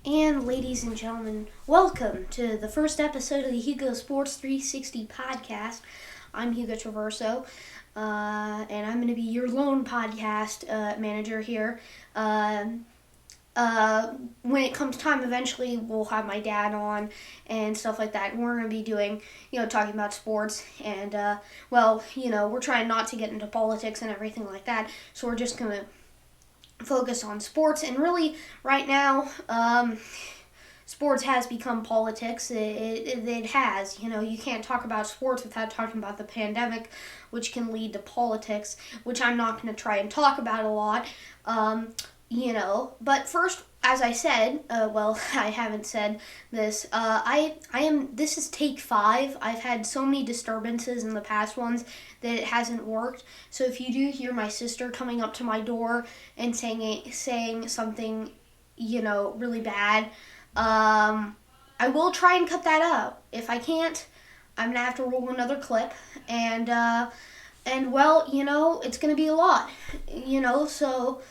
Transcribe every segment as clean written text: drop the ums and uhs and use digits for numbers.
And ladies and gentlemen, welcome to the first episode of the Hugo Sports 360 podcast. I'm Hugo Traverso, and I'm going to be your lone podcast manager here. When it comes time, eventually we'll have my dad on and stuff like that. And we're going to be doing, talking about sports. And, we're trying not to get into politics and everything like that. So we're just going to focus on sports. And really, right now, sports has become politics. It has. You can't talk about sports without talking about the pandemic, which can lead to politics, which I'm not going to try and talk about a lot. But first, as I said, I haven't said this. This is take 5. I've had so many disturbances in the past ones that it hasn't worked. So if you do hear my sister coming up to my door and saying something, really bad, I will try and cut that out. If I can't, I'm gonna have to roll another clip, and it's gonna be a lot, so.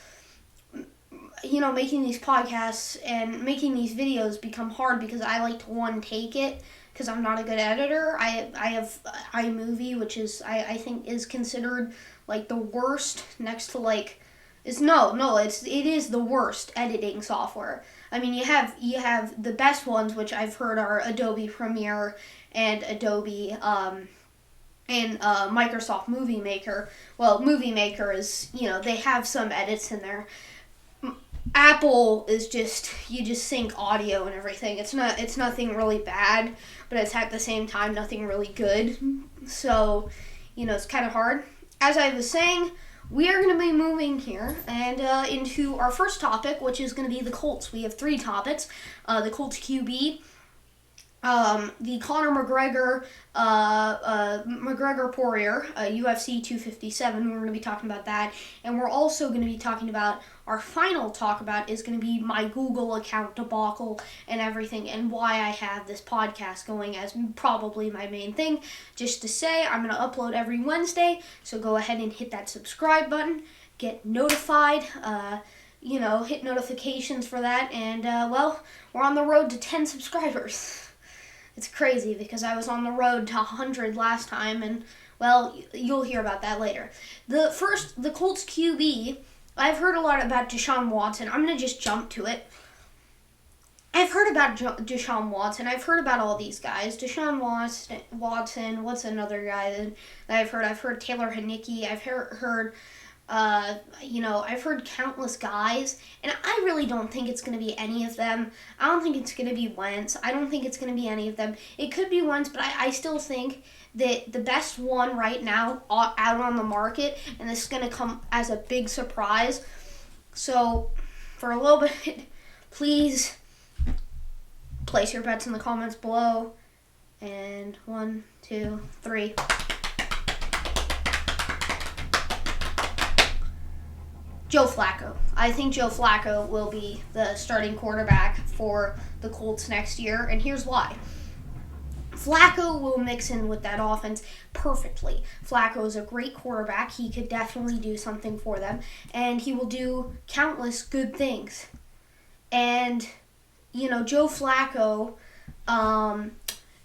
Making these podcasts and making these videos become hard because I like to one take it because I'm not a good editor. I have iMovie, which is I think is considered like the worst next to it is the worst editing software. I mean, you have the best ones, which I've heard are Adobe Premiere and Adobe and Microsoft Movie Maker. Well, Movie Maker is, they have some edits in there. Apple is you just sync audio and everything. It's nothing really bad, but it's at the same time nothing really good. So, it's kind of hard. As I was saying, we are going to be moving here and into our first topic, which is going to be the Colts. We have 3 topics. The Colts QB, the Conor McGregor-Poirier, UFC 257. We're going to be talking about that. And we're also going to be talking about our final talk about is going to be my Google account debacle and everything and why I have this podcast going as probably my main thing. Just to say, I'm going to upload every Wednesday, so go ahead and hit that subscribe button, get notified, hit notifications for that, and, we're on the road to 10 subscribers. It's crazy because I was on the road to 100 last time, and, you'll hear about that later. The Colts QB, I've heard a lot about Deshaun Watson. I'm going to just jump to it. I've heard about Deshaun Watson. I've heard about all these guys. Deshaun Watson, what's another guy that I've heard? I've heard Taylor Heinicke. I've heard I've heard countless guys, and I really don't think it's going to be any of them. I don't think it's going to be Wentz. I don't think it's going to be any of them. It could be Wentz, but I still think that the best one right now out on the market, and this is going to come as a big surprise. So, for a little bit, please place your bets in the comments below. And 1, 2, 3. Joe Flacco. I think Joe Flacco will be the starting quarterback for the Colts next year, and here's why. Flacco will mix in with that offense perfectly. Flacco is a great quarterback. He could definitely do something for them, and he will do countless good things. And, Joe Flacco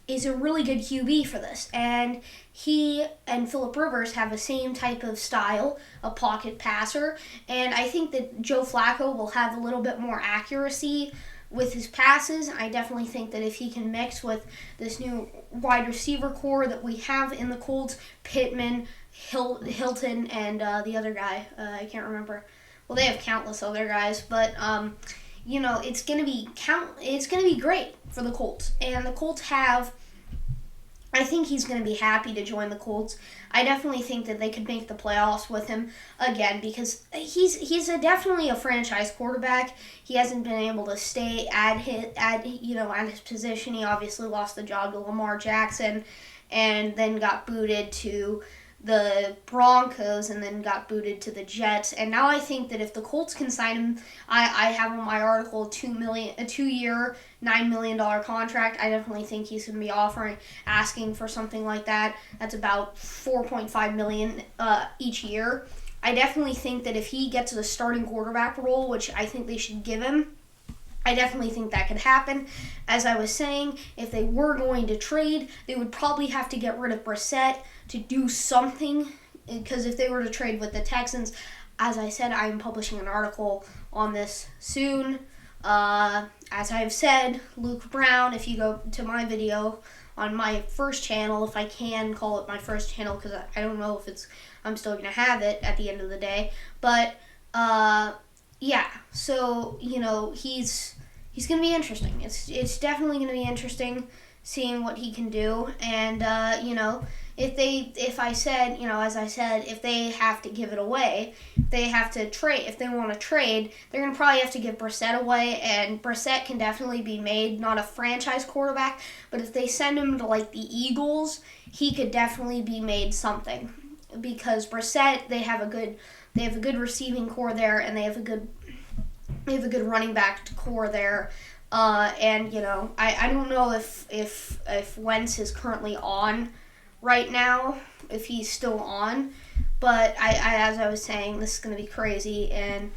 is a really good QB for this. And he and Phillip Rivers have the same type of style, a pocket passer. And I think that Joe Flacco will have a little bit more accuracy with his passes. I definitely think that if he can mix with this new wide receiver core that we have in the Colts, Pittman, Hilton, and the other guy, I can't remember. Well, they have countless other guys, but it's gonna be great for the Colts. And the Colts I think he's going to be happy to join the Colts. I definitely think that they could make the playoffs with him again because he's definitely a franchise quarterback. He hasn't been able to stay at his position. He obviously lost the job to Lamar Jackson and then got booted to the Broncos and then got booted to the Jets. And now I think that if the Colts can sign him, I have on my article a 2-year, $9 million contract. I definitely think he's going to be asking for something like that. That's about $4.5 million each year. I definitely think that if he gets the starting quarterback role, which I think they should give him, I definitely think that could happen. As I was saying, if they were going to trade, they would probably have to get rid of Brissett to do something. Because if they were to trade with the Texans, as I said, I am publishing an article on this soon. As I've said, Luke Brown, if you go to my video on my first channel, if I can call it my first channel, because I don't know if I'm still going to have it at the end of the day. But, yeah, so, he's going to be interesting. It's definitely going to be interesting seeing what he can do. And, as I said, if they have to give it away, they have to trade. If they want to trade, they're going to probably have to give Brissett away, and Brissett can definitely be made not a franchise quarterback, but if they send him to like the Eagles, he could definitely be made something, because Brissett, they have a good receiving core there, and they have a good running back core there. I don't know if Wentz is currently on right now, if he's still on, but as I was saying, this is going to be crazy, and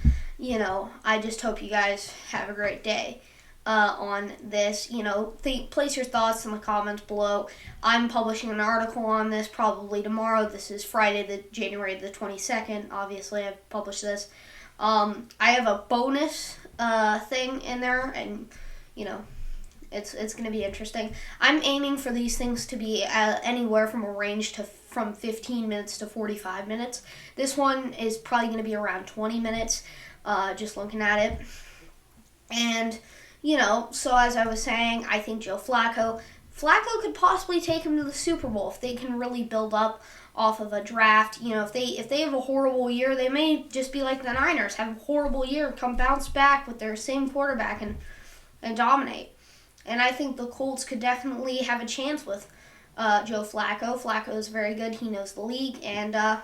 I just hope you guys have a great day on this. Place your thoughts in the comments below. I'm publishing an article on this probably tomorrow. This is Friday, January the 22nd. Obviously, I've published this. I have a bonus thing in there, and it's going to be interesting. I'm aiming for these things to be anywhere from a range from 15 minutes to 45 minutes. This one is probably going to be around 20 minutes, just looking at it. And, so as I was saying, I think Joe Flacco could possibly take him to the Super Bowl if they can really build up off of a draft. If they have a horrible year, they may just be like the Niners, have a horrible year, come bounce back with their same quarterback and dominate. And I think the Colts could definitely have a chance with Joe Flacco. Flacco is very good. He knows the league. And, I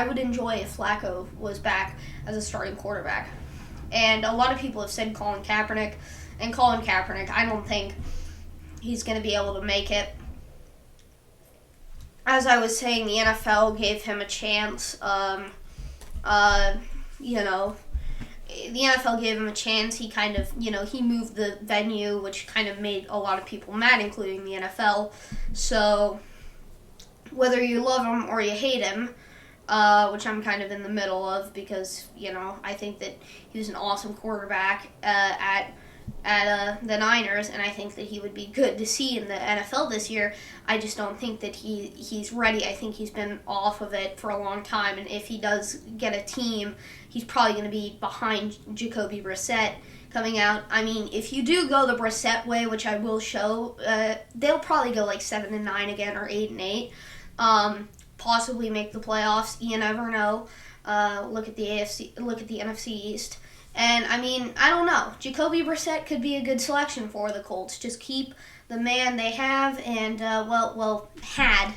would enjoy if Flacco was back as a starting quarterback. And a lot of people have said Colin Kaepernick. And Colin Kaepernick, I don't think he's going to be able to make it. As I was saying, the NFL gave him a chance. The NFL gave him a chance. He kind of, he moved the venue, which kind of made a lot of people mad, including the NFL. So, whether you love him or you hate him, which I'm kind of in the middle of, because, I think that he was an awesome quarterback at the Niners, and I think that he would be good to see in the NFL this year. I just don't think that he's ready. I think he's been off of it for a long time, and if he does get a team, he's probably going to be behind Jacoby Brissett coming out. I mean, if you do go the Brissett way, which I will show, they'll probably go like 7-9 again, or 8-8. Possibly make the playoffs. You never know. Look at the AFC. Look at the NFC East. And, I mean, I don't know. Jacoby Brissett could be a good selection for the Colts. Just keep the man they have and, had.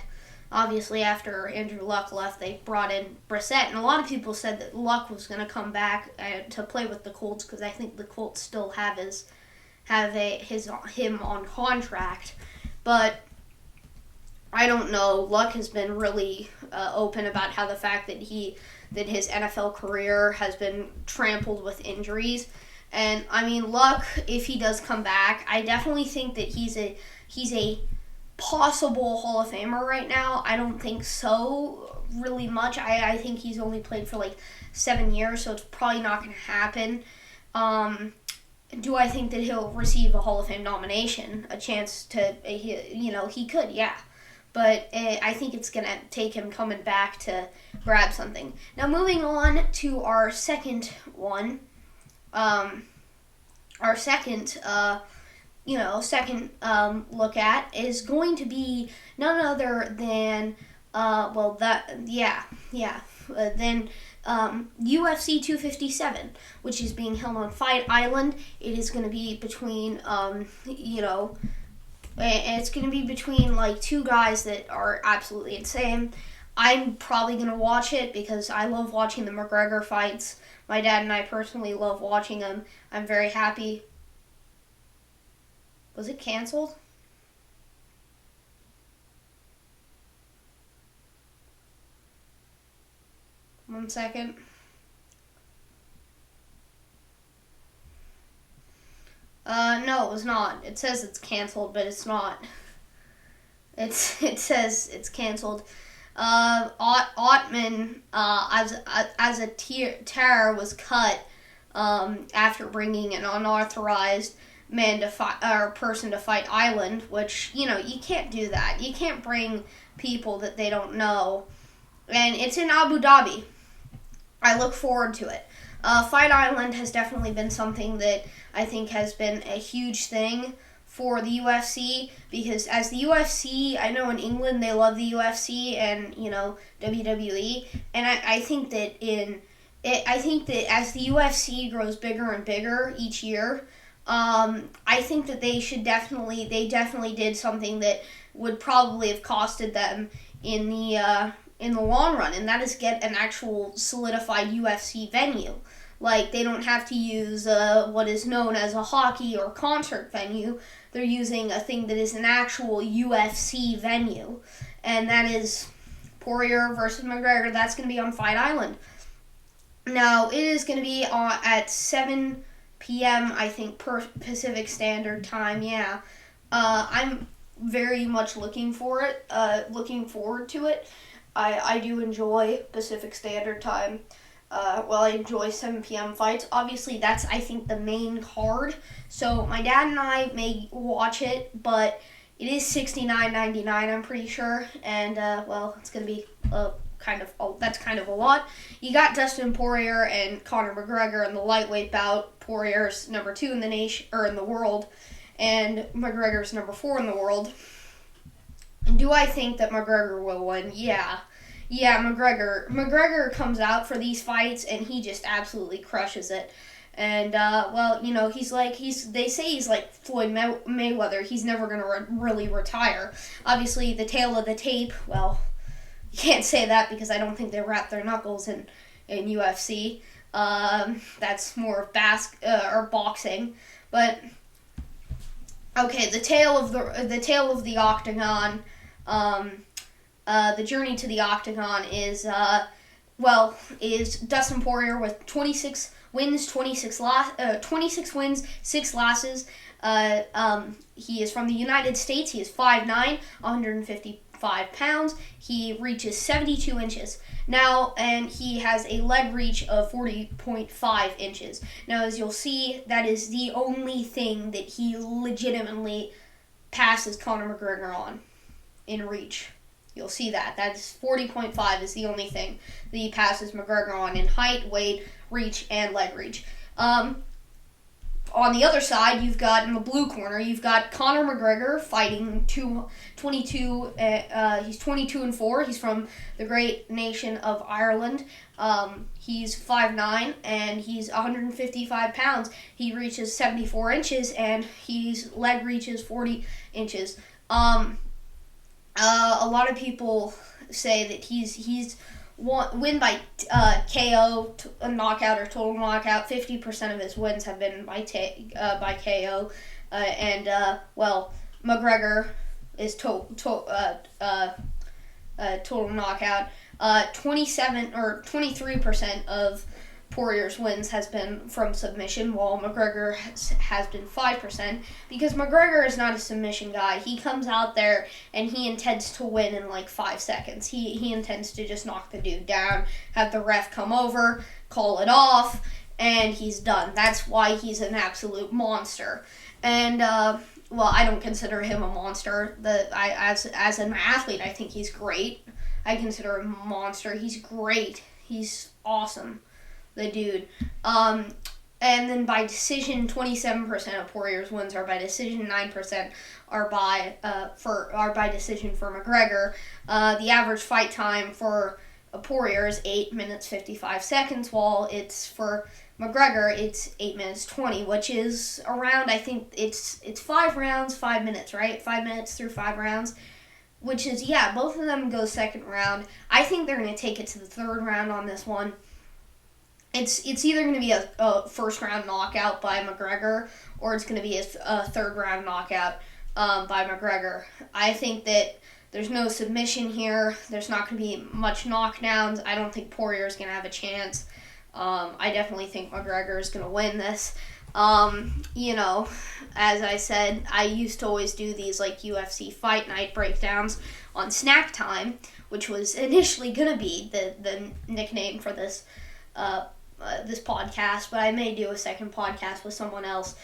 Obviously, after Andrew Luck left, they brought in Brissett. And a lot of people said that Luck was going to come back to play with the Colts, because I think the Colts still have him on contract. But I don't know. Luck has been really open about how the fact that his NFL career has been trampled with injuries. And, I mean, Luck, if he does come back, I definitely think that he's a possible Hall of Famer right now. I don't think so really much. I think he's only played for like 7 years, so it's probably not going to happen. Do I think that he'll receive a Hall of Fame nomination? A chance to, he could, yeah. But I think it's going to take him coming back to grab something. Now, moving on to our second one. Our second look at is going to be none other than, UFC 257, which is being held on Fight Island. It is going to be between, it's going to be between, like, two guys that are absolutely insane. I'm probably going to watch it because I love watching the McGregor fights. My dad and I personally love watching them. I'm very happy. Was it canceled? One second. No, it was not. It says it's canceled, but it's not. It says it's canceled. Ottman, as a terror, was cut after bringing an unauthorized person to fight Island, which, you can't do that. You can't bring people that they don't know. And it's in Abu Dhabi. I look forward to it. Fight Island has definitely been something that I think has been a huge thing for the UFC, because as the UFC, I know in England they love the UFC and, WWE, and I think that as the UFC grows bigger and bigger each year, I think that they definitely did something that would probably have costed them in the long run, and that is get an actual solidified UFC venue. Like, they don't have to use what is known as a hockey or concert venue. They're using a thing that is an actual UFC venue, and that is Poirier versus McGregor. That's going to be on Fight Island. Now, it is going to be at 7 p.m., I think, per Pacific Standard Time, yeah. I'm very much looking forward to it. I do enjoy Pacific Standard Time. I enjoy 7 p.m. fights. Obviously, that's, I think, the main card. So my dad and I may watch it, but it is $69.99, I'm pretty sure. And, it's going to be that's kind of a lot. You got Dustin Poirier and Conor McGregor in the lightweight bout. Poirier's number 2 in the nation, or in the world, and McGregor's number 4 in the world. And do I think that McGregor will win? Yeah. Yeah, McGregor comes out for these fights and he just absolutely crushes it. And, they say he's like Floyd Mayweather. He's never going to really retire. Obviously, the tail of the tape, well, you can't say that because I don't think they wrap their knuckles in UFC. That's more of boxing. But, okay, the tail of the octagon, the journey to the octagon is Dustin Poirier with 26 wins, 26 wins, 6 losses. He is from the United States. He is 5'9", 155 pounds. He reaches 72 inches. Now, and he has a leg reach of 40.5 inches. Now, as you'll see, that is the only thing that he legitimately passes Conor McGregor on in reach. You'll see that. That's 40.5 is the only thing that he passes McGregor on in height, weight, reach, and leg reach. On the other side, you've got, in the blue corner, you've got Conor McGregor fighting 22. He's 22-4. He's from the great nation of Ireland. He's 5'9", and he's 155 pounds. He reaches 74 inches, and his leg reaches 40 inches. A lot of people say that he's win by KO, a knockout or total knockout. 50% of his wins have been by KO, McGregor is total knockout. 27 or 23% of Poirier's wins has been from submission, while McGregor has been 5%, because McGregor is not a submission guy. He comes out there and he intends to win in like 5 seconds. He intends to just knock the dude down, have the ref come over, call it off, and he's done. That's why he's an absolute monster. And I don't consider him a monster. As an athlete, I think he's great. I consider him a monster. He's great. He's awesome. The dude. And then by decision, 27% of Poirier's wins are by decision, 9% are by decision for McGregor. The average fight time for Poirier is 8 minutes 55 seconds, while it's for McGregor it's 8 minutes 20, which is around, I think it's 5 rounds, 5 minutes, right? 5 minutes through 5 rounds. Which is, yeah, both of them go second round. I think they're going to take it to the third round on this one. It's either going to be a first-round knockout by McGregor, or it's going to be a third-round knockout by McGregor. I think that there's no submission here. There's not going to be much knockdowns. I don't think Poirier is going to have a chance. I definitely think McGregor is going to win this. You know, as I said, I used to always do these like UFC fight night breakdowns on Snack Time, which was initially gonna be the nickname for this this podcast, but I may do a second podcast with someone else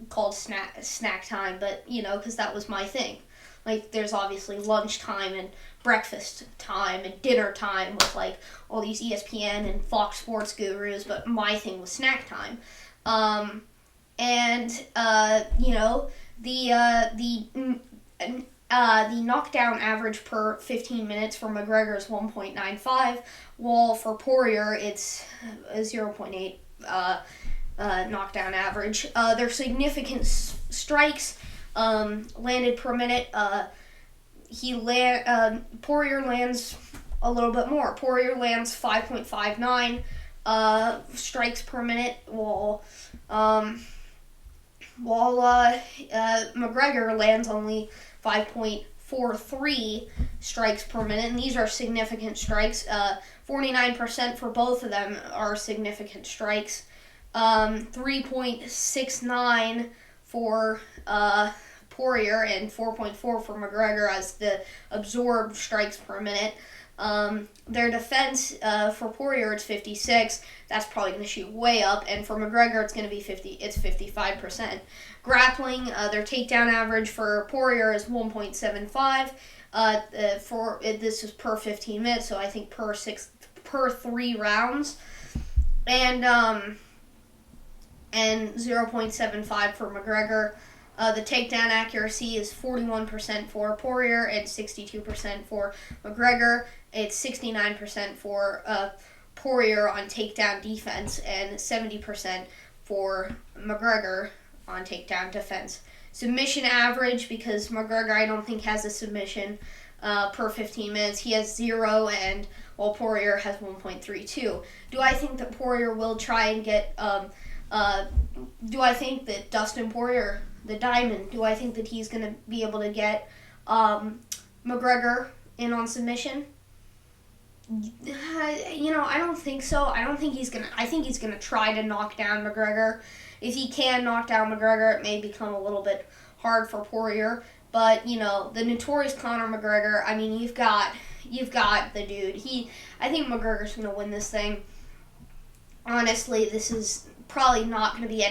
called Snack Time, but you know, because that was my thing. Like, there's obviously lunchtime and breakfast time and dinner time with like all these ESPN and Fox Sports gurus, but my thing was Snack Time. You know, the knockdown average per 15 minutes for McGregor is 1.95, while for Poirier it's 0.8 knockdown average. Their significant strikes landed per minute. Poirier lands a little bit more. Poirier lands 5.59 strikes per minute, while McGregor lands only 5.43 strikes per minute, and these are significant strikes. 49% for both of them are significant strikes. 3.69 for Poirier and 4.4 for McGregor as the absorbed strikes per minute. Their defense for Poirier, it's 56. That's probably going to shoot way up, and for McGregor, it's going to be 55%. Grappling, their takedown average for Poirier is 1.75. This is per 15 minutes, so I think per 3 rounds, and 0.75 for McGregor. The takedown accuracy is 41% for Poirier and 62% for McGregor. It's 69% for Poirier on takedown defense and 70% for McGregor on takedown defense. Submission average, because McGregor I don't think has a submission per 15 minutes. He has 0, and while Poirier has 1.32. Do I think that Poirier will try and get... do I think that Dustin Poirier, the Diamond, do I think that he's going to be able to get McGregor in on submission? I don't think so. I think he's going to try to knock down McGregor. If he can knock down McGregor, it may become a little bit hard for Poirier. But, the notorious Conor McGregor, I mean, you've got the dude. I think McGregor's going to win this thing. Honestly, this is probably not going to be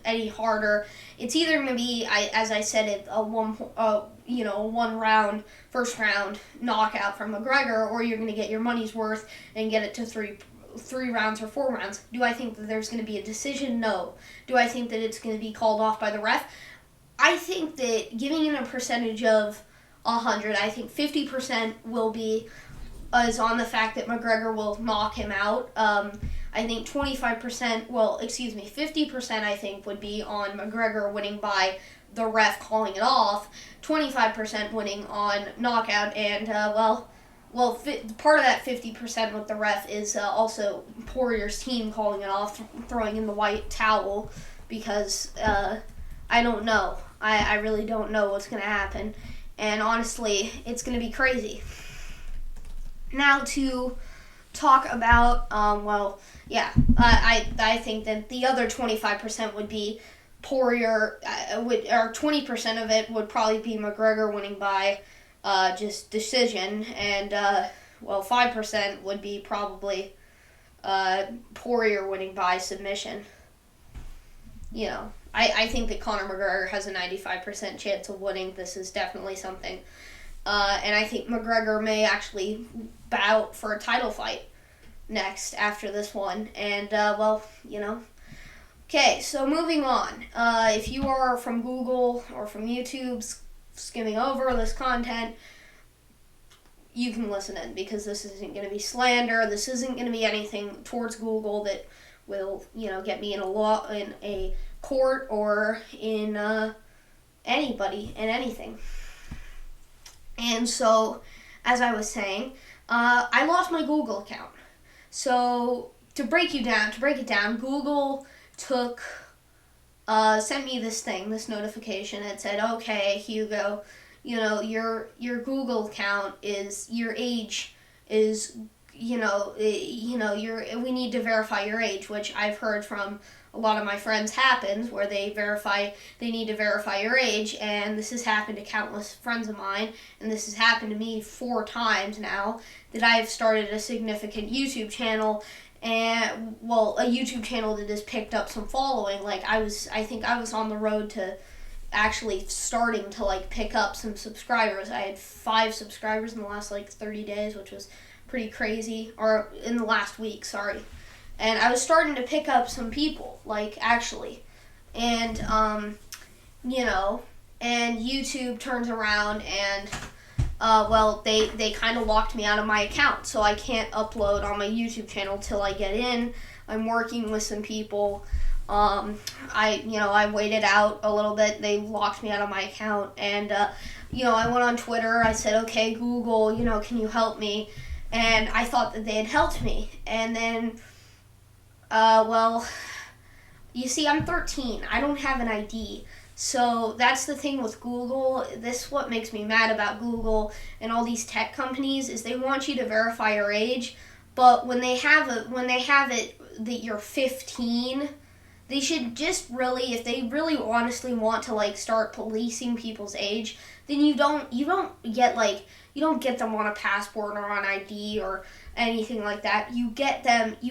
any harder. It's either going to be, as I said, a one-round, first-round knockout from McGregor, or you're going to get your money's worth and get it to three rounds or 4 rounds. Do I think that there's going to be a decision? No. Do I think that it's going to be called off by the ref? I think that, giving it a percentage of 100, I think 50% is on the fact that McGregor will knock him out. I think 50% I think would be on McGregor winning by the ref calling it off, 25% winning on knockout, and part of that 50% with the ref is also Poirier's team calling it off, throwing in the white towel, because I don't know. I really don't know what's going to happen, and honestly, it's going to be crazy. Now to talk about, I think that the other 25% would be Poirier, or 20% of it would probably be McGregor winning by just decision, and 5% would be probably Poirier winning by submission. I think that Conor McGregor has a 95% chance of winning. This is definitely something. And I think McGregor may actually bout for a title fight next after this one. And, Okay, so moving on. If you are from Google or from YouTube skimming over this content, you can listen in, because this isn't going to be slander. This isn't going to be anything towards Google that will, get me in a court or in anybody and anything. And so, as I was saying, I lost my Google account. So to break it down, Google sent me this notification. It said, okay, Hugo, your Google account your age is we need to verify your age, which I've heard from a lot of my friends happens, where they need to verify your age, and this has happened to countless friends of mine, and this has happened to me 4 times now, that I've started a significant YouTube channel, and, well, a YouTube channel that has picked up some following. Like, I think I was on the road to actually starting to, like, pick up some subscribers. I had 5 subscribers in the last, like, 30 days, which was pretty crazy, or in the last week, sorry. And I was starting to pick up some people, like, actually. And, and YouTube turns around and, they kind of locked me out of my account, so I can't upload on my YouTube channel till I get in. I'm working with some people. I waited out a little bit. They locked me out of my account, and, I went on Twitter. I said, okay, Google, can you help me? And I thought that they had helped me. And then, you see, I'm 13. I don't have an ID. So that's the thing with Google. This is what makes me mad about Google and all these tech companies, is they want you to verify your age, but when they have it that you're 15, they should just really, if they really honestly want to, like, start policing people's age, then you don't get them on a passport or on ID or anything like that. You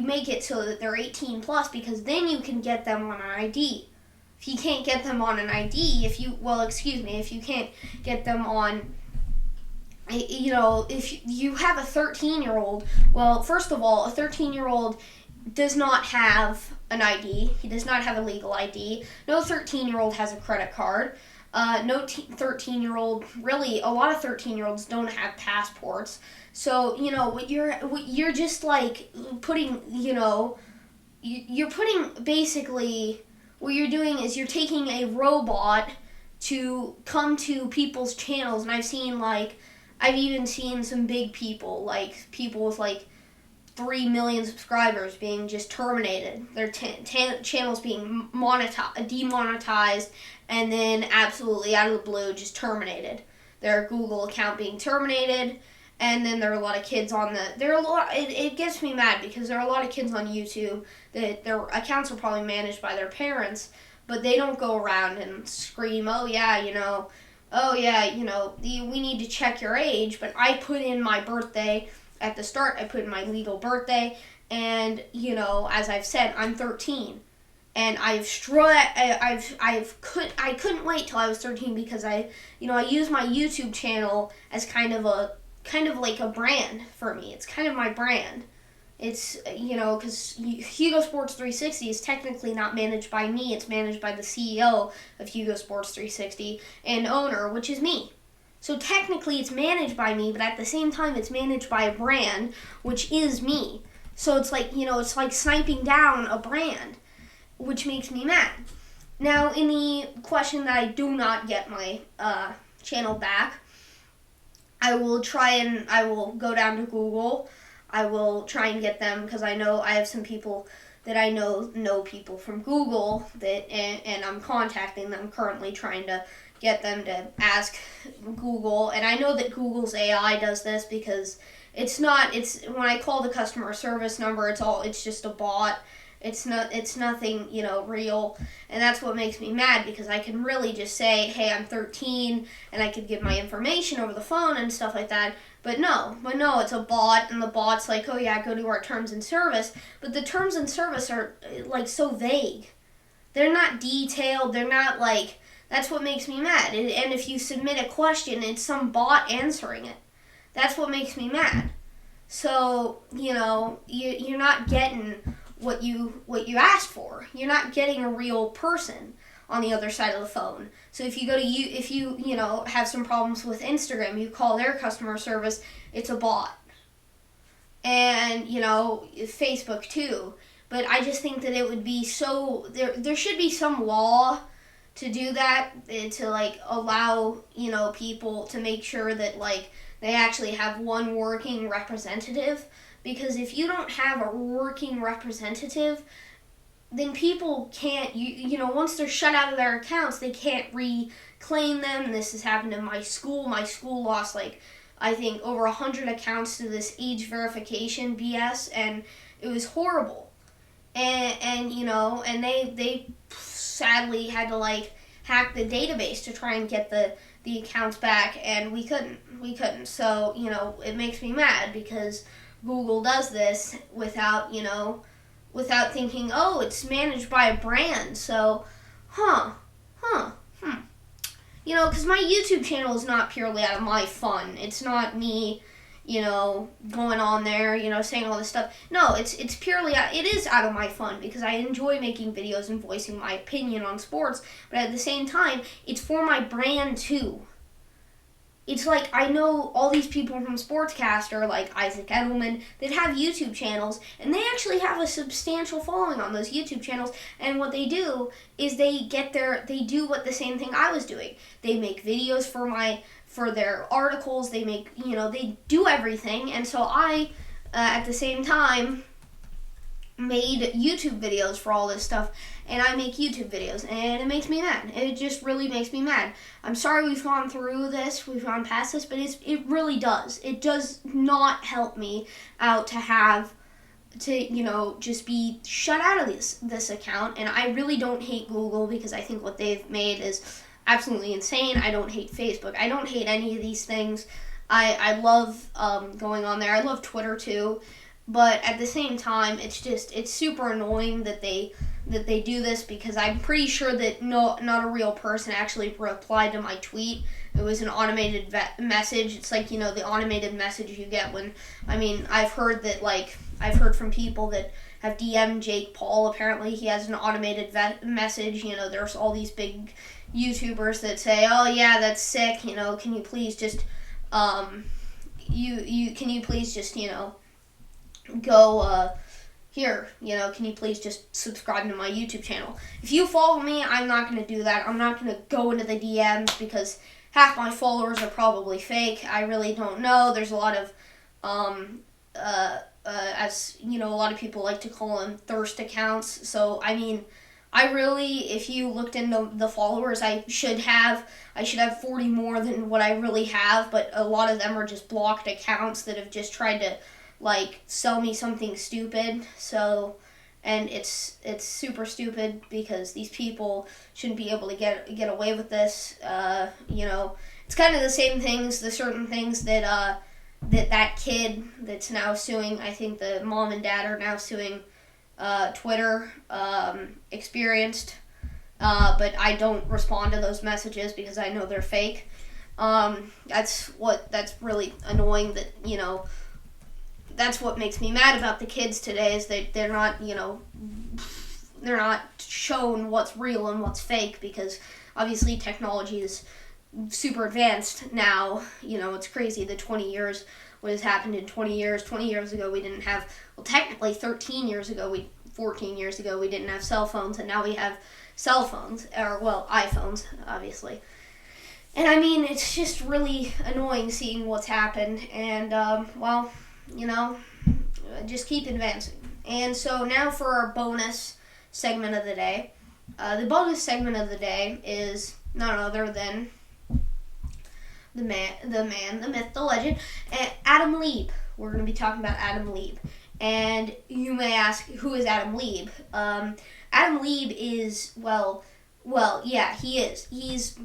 make it so that they're 18 plus, because then you can get them on an ID. If you can't get them on an ID, if you can't get them on, if you have a 13-year-old, well, first of all, a 13-year-old does not have an ID. He does not have a legal ID. No 13-year-old has a credit card. No 13-year-old, really, a lot of 13-year-olds don't have passports. So, you're just, like, putting, you're putting, basically, what you're doing is you're taking a robot to come to people's channels, and I've even seen some big people, like, people with, like, 3 million subscribers being just terminated. Their channels being demonetized, and then absolutely out of the blue just terminated. Their Google account being terminated, and then there are a lot of kids it gets me mad, because there are a lot of kids on YouTube that their accounts are probably managed by their parents, but they don't go around and scream, we need to check your age, but I put in my birthday. At the start, I put in my legal birthday, and, as I've said, I'm 13. And I couldn't wait till I was 13, because I use my YouTube channel as kind of like a brand for me. It's kind of my brand. It's, because Hugo Sports 360 is technically not managed by me. It's managed by the CEO of Hugo Sports 360 and owner, which is me. So technically it's managed by me, but at the same time it's managed by a brand, which is me. So it's like, it's like sniping down a brand, which makes me mad. Now, in the question that I do not get my channel back, I will go down to Google. I will try and get them, because I know I have some people that I know people from Google, and I'm contacting them currently, trying to get them to ask Google. And I know that Google's AI does this, because when I call the customer service number, it's just a bot. It's nothing, real. And that's what makes me mad, because I can really just say, hey, I'm 13, and I could give my information over the phone and stuff like that. But no, it's a bot, and the bot's like, oh yeah, go to our terms and service. But the terms and service are, like, so vague. They're not detailed. They're not, like, that's what makes me mad. And if you submit a question, it's some bot answering it. That's what makes me mad. So, you're not getting what you asked for. You're not getting a real person on the other side of the phone. So if you have some problems with Instagram, you call their customer service, it's a bot. And, Facebook too. But I just think that it would be there should be some law to do that, to, like, allow, people to make sure that, like, they actually have one working representative. Because if you don't have a working representative, then people can't, once they're shut out of their accounts, they can't reclaim them. This has happened in my school. My school lost, like, I think, over 100 accounts to this age verification BS, and it was horrible. And they sadly had to, like, hack the database to try and get the accounts back, and we couldn't. So, it makes me mad because Google does this without thinking, oh, it's managed by a brand. So, because my YouTube channel is not purely out of my fun. It's not me, going on there, saying all this stuff. No, it's purely, it is out of my fun because I enjoy making videos and voicing my opinion on sports, but at the same time, it's for my brand too. It's like, I know all these people from Sportscaster, like Isaac Edelman, that have YouTube channels, and they actually have a substantial following on those YouTube channels, and what they do is they do what the same thing I was doing. They make videos for their articles, they do everything, and so I, at the same time, made YouTube videos for all this stuff, and I make YouTube videos, and it makes me mad. It just really makes me mad. I'm sorry we've gone through this, we've gone past this, but it really does. It does not help me out to just be shut out of this account, and I really don't hate Google because I think what they've made is absolutely insane. I don't hate Facebook. I don't hate any of these things. I love going on there. I love Twitter too. But at the same time, it's super annoying that they do this because I'm pretty sure that not a real person actually replied to my tweet. It was an automated message. It's like, the automated message you get when, I've heard from people that have DM'd Jake Paul. Apparently he has an automated message. There's all these big YouTubers that say, oh yeah, that's sick. Can you please just, go here, can you please just subscribe to my YouTube channel? If you follow me, I'm not going to do that. I'm not going to go into the DMs because half my followers are probably fake. I really don't know. There's a lot of, as a lot of people like to call them thirst accounts. So, if you looked into the followers I should have 40 more than what I really have, but a lot of them are just blocked accounts that have just tried to sell me something stupid. So, and it's super stupid because these people shouldn't be able to get away with this. It's kind of the same things, the certain things that that kid that's now suing, I think the mom and dad are now suing Twitter, experienced. But I don't respond to those messages because I know they're fake. That's really annoying that, that's what makes me mad about the kids today is they're not shown what's real and what's fake because obviously technology is super advanced now. It's crazy the 20 years, what has happened in 20 years. 20 years ago we didn't have, technically 14 years ago we didn't have cell phones, and now we have cell phones, or iPhones, obviously. And it's just really annoying seeing what's happened, and just keep advancing. And so now for our bonus segment of the day. The bonus segment of the day is none other than the man, the myth, the legend, Adam Lieb. We're going to be talking about Adam Lieb. And you may ask, who is Adam Lieb? Adam Lieb is, he is. He's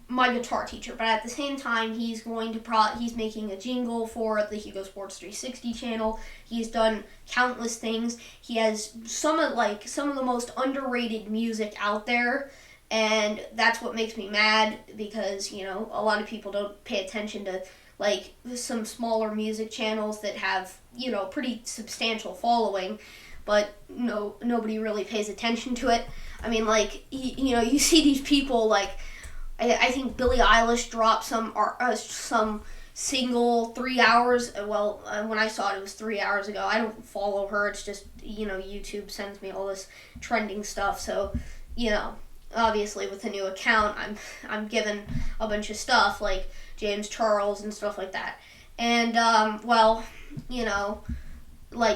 my guitar teacher, but at the same time, he's making a jingle for the Hugo Sports 360 channel. He's done countless things. He has some of the most underrated music out there, and that's what makes me mad because, a lot of people don't pay attention to, some smaller music channels that have, pretty substantial following, but nobody really pays attention to it. You see these people, I think Billie Eilish dropped some single 3 hours. When I saw it was 3 hours ago. I don't follow her. It's just, YouTube sends me all this trending stuff. So, obviously with a new account, I'm given a bunch of stuff like James Charles and stuff like that. And,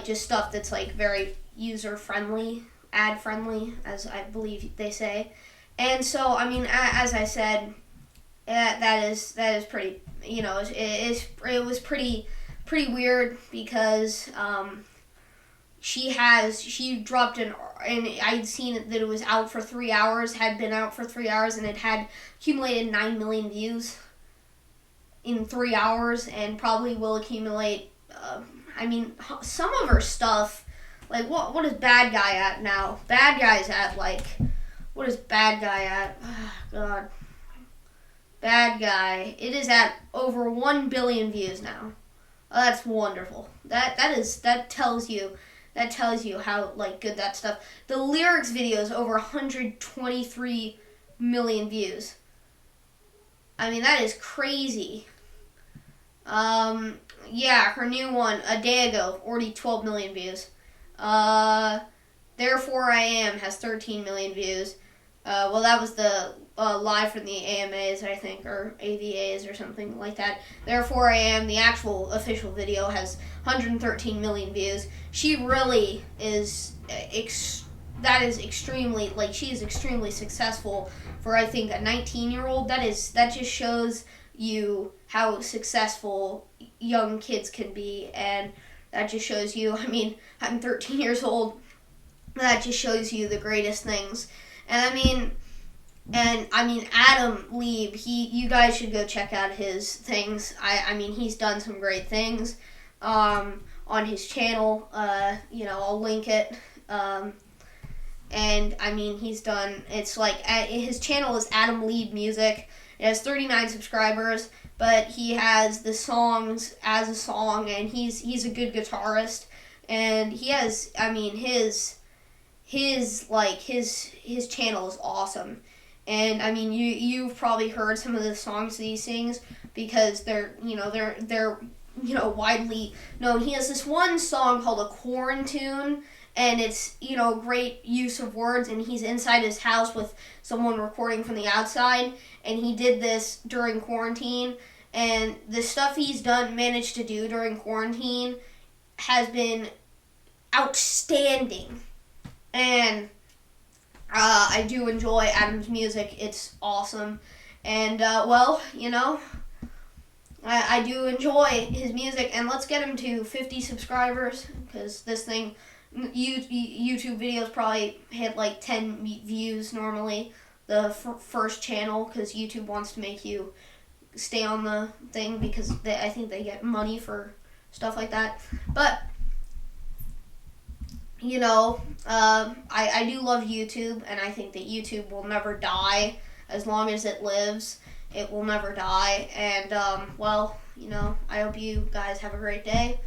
just stuff that's very user-friendly, ad-friendly, as I believe they say. And so, as I said, that is pretty, it was pretty weird because she dropped and I'd seen that it was out for 3 hours, had been out for 3 hours, and it had accumulated 9 million views in 3 hours, and probably will accumulate. Some of her stuff, like what is Bad Guy at now? Bad Guy's at what is Bad Guy at? Oh, God. Bad Guy. It is at over 1 billion views now. Oh, that's wonderful. That tells you how good that stuff. The lyrics video is over 123 million views. I mean, that is crazy. Yeah, her new one a day ago, already 12 million views. Therefore I Am has 13 million views. Well, that was the live from the AMAs, I think, or AVAs or something like that. Therefore I Am, the actual official video, has 113 million views. She really is extremely, she is extremely successful for, I think, a 19-year-old. That just shows you how successful young kids can be, and that just shows you, I'm 13 years old, that just shows you the greatest things. And Adam Lieb, you guys should go check out his things. He's done some great things on his channel. I'll link it. He's done, his channel is Adam Lieb Music. It has 39 subscribers, but he has the songs as a song, and he's a good guitarist, and he has, his channel is awesome. And you've probably heard some of the songs that he sings because they're widely known. He has this one song called A Quarantune, and it's, great use of words, and he's inside his house with someone recording from the outside, and he did this during quarantine, and the stuff he's managed to do during quarantine has been outstanding. And I do enjoy Adam's music. It's awesome. And, I do enjoy his music. And let's get him to 50 subscribers, because this thing, YouTube videos probably hit 10 views normally, the first channel, because YouTube wants to make you stay on the thing, because I think they get money for stuff like that. But I do love YouTube, and I think that YouTube will never die. As long as it lives, it will never die. And, I hope you guys have a great day.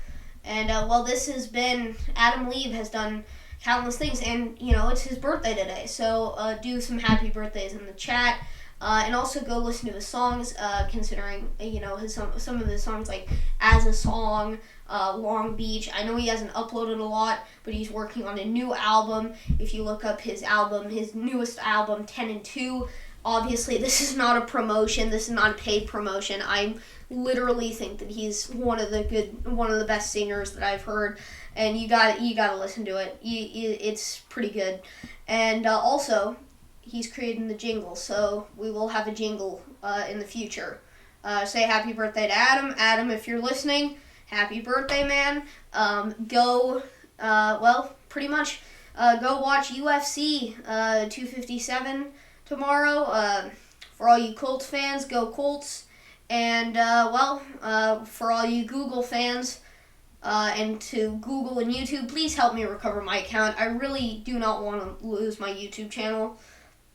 And, this has been, Adam Lieb has done countless things, and, it's his birthday today. So, do some happy birthdays in the chat. And also go listen to his songs, considering, some of his songs, like As a Song, Long Beach. I know he hasn't uploaded a lot, but he's working on a new album. If you look up his newest album, 10 and 2, obviously this is not a promotion. This is not a paid promotion. I literally think that he's one of the best singers that I've heard, and you gotta listen to it. It's pretty good. And also, he's creating the jingle, so we will have a jingle in the future. Say happy birthday to Adam. Adam, if you're listening, happy birthday, man. Go watch UFC 257 tomorrow. For all you Colts fans, go Colts. And, for all you Google fans, and to Google and YouTube, please help me recover my account. I really do not want to lose my YouTube channel.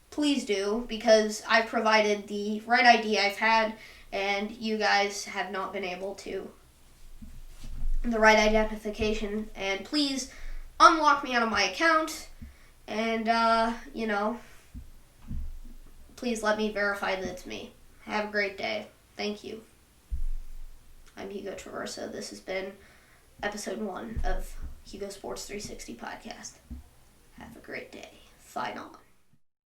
Please do, because I provided the right ID I've had, and you guys have not been able to. The right identification, and please unlock me out of my account, and, please let me verify that it's me. Have a great day. Thank you. I'm Hugo Traversa. This has been episode 1 of Hugo Sports 360 podcast. Have a great day. Fight on.